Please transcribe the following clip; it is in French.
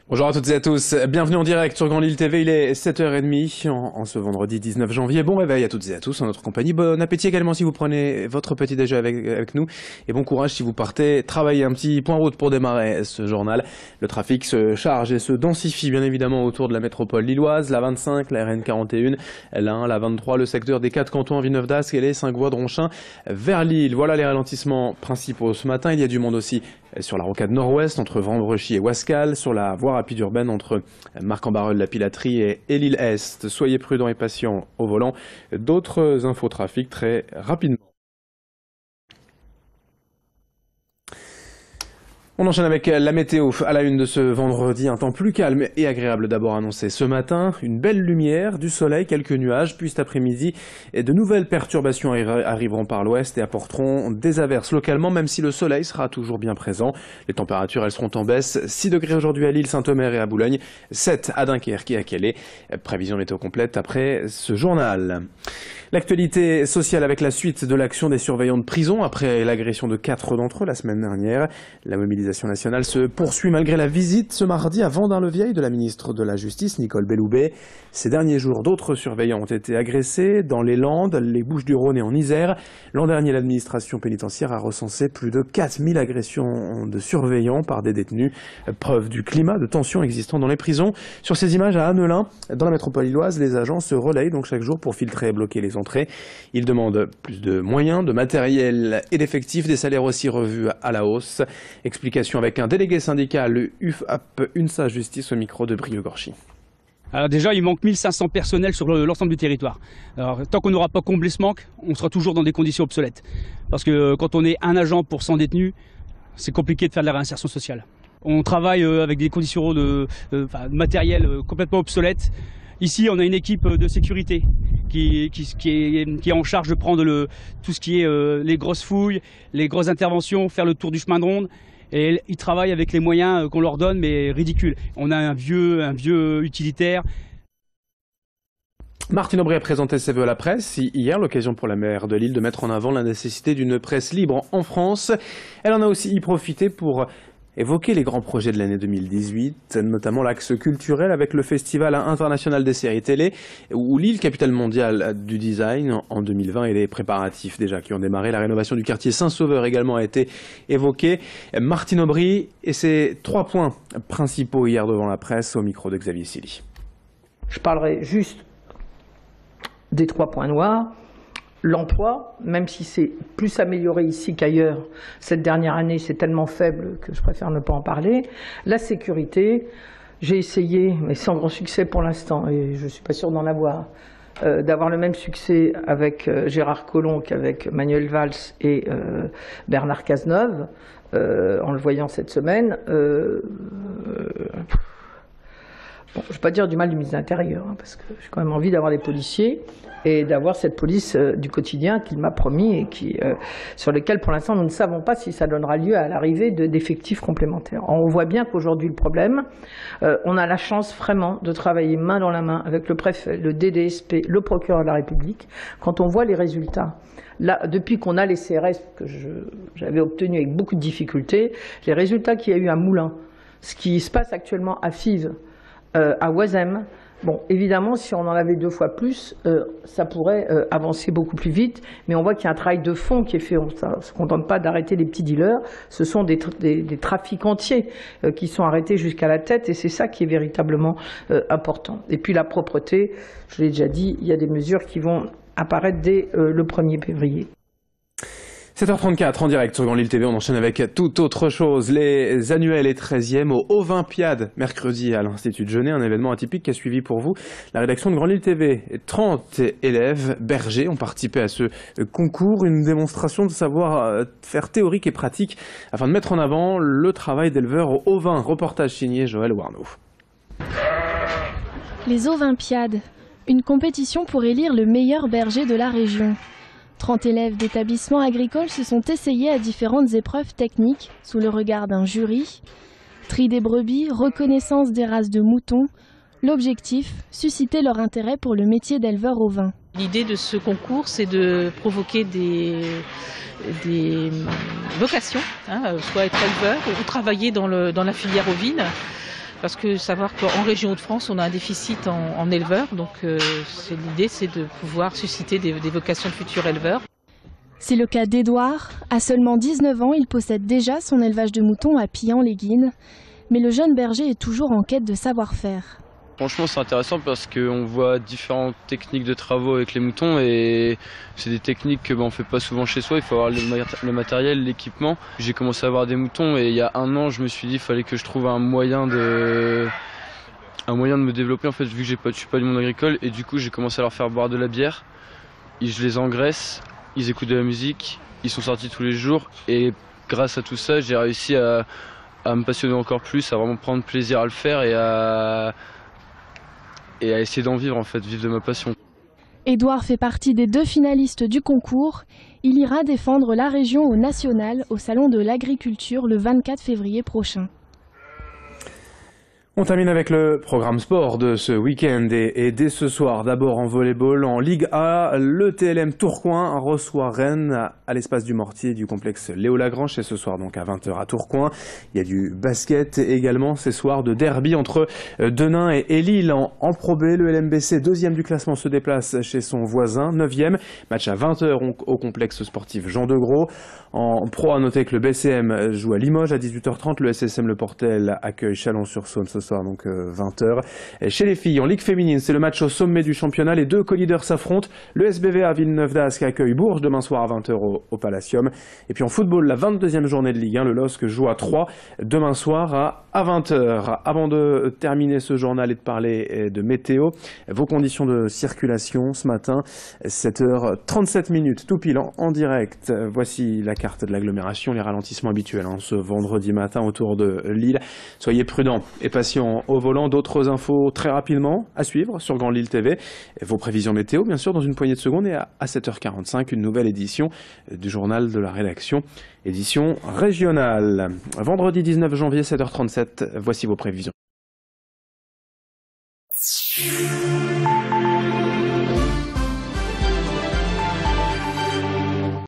Bonjour à toutes et à tous, bienvenue en direct sur Grand Lille TV, il est 7h30 en ce vendredi 19 janvier. Bon réveil à toutes et à tous en notre compagnie, bon appétit également si vous prenez votre petit déjeuner avec nous et bon courage si vous partez travailler. Un petit point route pour démarrer ce journal. Le trafic se charge et se densifie bien évidemment autour de la métropole lilloise, la 25, la RN 41, la 1, la 23, le secteur des 4 cantons, Villeneuve d'Ascq et les 5 voies de Ronchin vers Lille. Voilà les ralentissements principaux ce matin. Il y a du monde aussi sur la rocade nord-ouest entre Vambrechy et Ouascal, sur la voie rapide urbaine entre Marc-en-Barœul, la Pilaterie et Lille-Est. Soyez prudents et patients au volant. D'autres infos trafic très rapidement. On enchaîne avec la météo à la une de ce vendredi. Un temps plus calme et agréable d'abord annoncé ce matin. Une belle lumière, du soleil, quelques nuages. Puis cet après-midi, de nouvelles perturbations arriveront par l'ouest et apporteront des averses localement, même si le soleil sera toujours bien présent. Les températures, elles seront en baisse. 6 degrés aujourd'hui à Lille, Saint-Omer et à Boulogne. 7 à Dunkerque et à Calais. Prévision météo complète après ce journal. L'actualité sociale avec la suite de l'action des surveillants de prison après l'agression de 4 d'entre eux la semaine dernière. La mobilisation nationale se poursuit malgré la visite ce mardi à Vendin-le-Vieil de la ministre de la Justice, Nicole Belloubet. Ces derniers jours, d'autres surveillants ont été agressés dans les Landes, les Bouches-du-Rhône et en Isère. L'an dernier, l'administration pénitentiaire a recensé plus de 4000 agressions de surveillants par des détenus. Preuve du climat de tension existant dans les prisons. Sur ces images à Annelin, dans la métropole lilloise, les agents se relayent donc chaque jour pour filtrer et bloquer les entrées. Ils demandent plus de moyens, de matériel et d'effectifs, des salaires aussi revus à la hausse. Explication avec un délégué syndical UFAP UNSA Justice au micro de Brieux-Gorchy. Alors déjà, il manque 1500 personnels sur l'ensemble du territoire. Alors, tant qu'on n'aura pas comblé ce manque, on sera toujours dans des conditions obsolètes. Parce que quand on est un agent pour 100 détenus, c'est compliqué de faire de la réinsertion sociale. On travaille avec des conditions de matériel complètement obsolètes. Ici, on a une équipe de sécurité qui est en charge de prendre tout ce qui est les grosses fouilles, les grosses interventions, faire le tour du chemin de ronde. Et ils travaillent avec les moyens qu'on leur donne, mais ridicules. On a un vieux utilitaire. Martine Aubry a présenté ses vœux à la presse hier, l'occasion pour la maire de Lille de mettre en avant la nécessité d'une presse libre en France. Elle en a aussi profité pour évoquer les grands projets de l'année 2018, notamment l'axe culturel avec le Festival international des séries télé, ou Lille, capitale mondiale du design en 2020 et les préparatifs déjà qui ont démarré. La rénovation du quartier Saint-Sauveur également a été évoquée. Martine Aubry et ses 3 points principaux hier devant la presse au micro de Xavier Silly. Je parlerai juste des 3 points noirs. L'emploi, même si c'est plus amélioré ici qu'ailleurs, cette dernière année c'est tellement faible que je préfère ne pas en parler. La sécurité, j'ai essayé, mais sans grand succès pour l'instant, et je ne suis pas sûre d'en avoir, d'avoir le même succès avec Gérard Collomb qu'avec Manuel Valls et Bernard Cazeneuve, en le voyant cette semaine. Bon, je ne vais pas dire du mal du ministre de l'Intérieur, hein, parce que j'ai quand même envie d'avoir des policiers et d'avoir cette police du quotidien qu'il m'a promis et sur lequel, pour l'instant, nous ne savons pas si ça donnera lieu à l'arrivée d'effectifs complémentaires. On voit bien qu'aujourd'hui, le problème, on a la chance vraiment de travailler main dans la main avec le préfet, le DDSP, le procureur de la République. Quand on voit les résultats, là, depuis qu'on a les CRS que j'avais obtenus avec beaucoup de difficultés, les résultats qu'il y a eu à Moulins, ce qui se passe actuellement à Fives, à Oisem. Bon, évidemment, si on en avait 2 fois plus, ça pourrait avancer beaucoup plus vite. Mais on voit qu'il y a un travail de fond qui est fait. On ne se contente pas d'arrêter les petits dealers. Ce sont des trafics entiers qui sont arrêtés jusqu'à la tête. Et c'est ça qui est véritablement important. Et puis la propreté, je l'ai déjà dit, il y a des mesures qui vont apparaître dès le 1er février. 7h34 en direct sur Grand Lille TV, on enchaîne avec toute autre chose. Les annuels et 13e au Olympiade, mercredi à l'Institut de Genève, un événement atypique qui a suivi pour vous la rédaction de Grand Lille TV. 30 élèves bergers ont participé à ce concours, une démonstration de savoir-faire théorique et pratique afin de mettre en avant le travail d'éleveurs au ovin. Reportage signé Joël Warneau. Les Olympiades, une compétition pour élire le meilleur berger de la région. 30 élèves d'établissements agricoles se sont essayés à différentes épreuves techniques sous le regard d'un jury. Tri des brebis, reconnaissance des races de moutons. L'objectif, susciter leur intérêt pour le métier d'éleveur ovin. L'idée de ce concours, c'est de provoquer des vocations, soit être éleveur ou travailler dans la filière ovine. parce que savoir qu'en région Hauts-de-France, on a un déficit en éleveurs. Donc l'idée, c'est de pouvoir susciter des vocations de futurs éleveurs. C'est le cas d'Édouard. À seulement 19 ans, il possède déjà son élevage de moutons à Pillan-les-Guines. Mais le jeune berger est toujours en quête de savoir-faire. Franchement, c'est intéressant parce qu'on voit différentes techniques de travaux avec les moutons et c'est des techniques que on ne fait pas souvent chez soi. Il faut avoir le matériel, l'équipement. J'ai commencé à avoir des moutons et il y a un an, je me suis dit qu'il fallait que je trouve un moyen de me développer en fait, vu que je suis pas du monde agricole. Et du coup, j'ai commencé à leur faire boire de la bière. Je les engraisse, ils écoutent de la musique, ils sont sortis tous les jours et grâce à tout ça, j'ai réussi à me passionner encore plus, à vraiment prendre plaisir à le faire et à essayer d'en vivre, en fait, vivre de ma passion. Édouard fait partie des 2 finalistes du concours. Il ira défendre la région au national au Salon de l'Agriculture le 24 février prochain. On termine avec le programme sport de ce week-end et dès ce soir, d'abord en volleyball, en Ligue A, le TLM Tourcoing reçoit Rennes à l'espace du Mortier du complexe Léo Lagrange. Et ce soir donc à 20 h à Tourcoing. Il y a du basket également ces soirs de derby entre Denain et Lille en Pro B. Le LMBC, 2e du classement, se déplace chez son voisin, 9e. Match à 20 h au complexe sportif Jean de Gros. En Pro, à noter que le BCM joue à Limoges à 18 h 30. Le SSM Le Portel accueille Chalon-sur-Saône ce soir, donc 20 h. Et chez les filles, en Ligue féminine, c'est le match au sommet du championnat. Les 2 co-leaders s'affrontent. Le SBV à Villeneuve d'Ascq accueille Bourges demain soir à 20 h au Palacium. Et puis en football, la 22e journée de Ligue 1, le LOSC joue à 3 demain soir à 20 h. Avant de terminer ce journal et de parler de météo, vos conditions de circulation ce matin, 7 h 37 minutes, tout pile en direct. Voici la carte de l'agglomération, les ralentissements habituels ce vendredi matin autour de Lille. Soyez prudents et patients au volant. D'autres infos très rapidement à suivre sur Grand Lille TV. Et vos prévisions météo, bien sûr, dans une poignée de secondes. Et à 7 h 45, une nouvelle édition du journal de la rédaction, édition régionale. Vendredi 19 janvier, 7 h 37, voici vos prévisions.